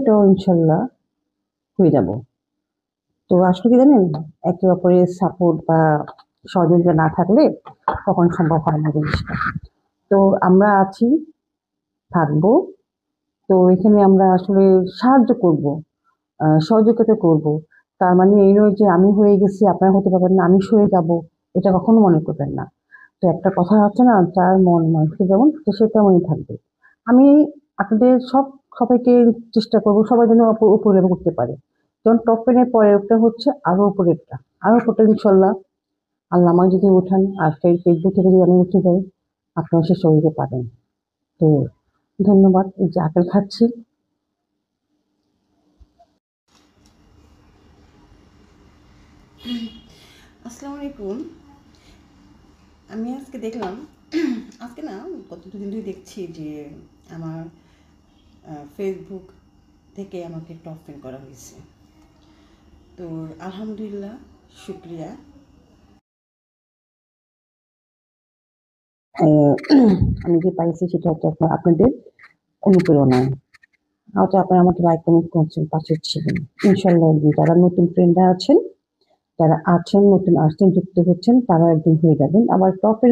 এটাও ইনশাল্লাহ হয়ে যাব। তো আসলে কি জানেন, একে অপরের সাপোর্ট বা সহযোগিতা না থাকলে কখন সম্ভব হয় না জিনিসটা। তো আমরা আছি, থাকবো। তো এখানে আমরা আসলে সাহায্য করব, সহযোগিতা করব। তার মানে এই নয় যে আমি হয়ে গেছি আপনারা হতে পারবেন না, আমি সরে যাব, এটা কখনো মনে করবেন না। তো একটা কথা আছে না, যার মন মানুষের যেমন তো সে তেমনই থাকবে। আমি আপনাদের সবাইকে চেষ্টা করব সবাই যেন উপরে উঠতে পারে। যেমন টপ টেনের পরে ওটা হচ্ছে আরো উপরেরটা, আরো উপরে ইনশাল্লাহ আল্লাহ আমাকে যদি উঠান আর ফেসবুক থেকে যদি আমি উঠে যাই, আপনারা সে সঙ্গে পাবেন। তো ধন্যবাদ। এই যে আপেল খাচ্ছি। আসসালামু আলাইকুম। আমি আজকে দেখলাম আজকে না গত দুদিন ধরে দেখছি যে আমার ফেসবুক থেকে আমাকে টপ টেন করা হয়েছে। তো আলহামদুলিল্লাহ, শুক্রিয়া। আহ, আমি যে পাইছি সেটা হচ্ছে আপনাদের অনুপ্রেরণায়। হয়তো আপনারা আমাকে লাইক কমেন্ট করছেন, পাশে ছিলেন। ইনশাল্লাহ একদিন যারা নতুন ফ্রেন্ডরা আছেন, যারা আছেন নতুন আসছেন যুক্ত হচ্ছেন, তারা একদিন হয়ে যাবেন। আবার টপের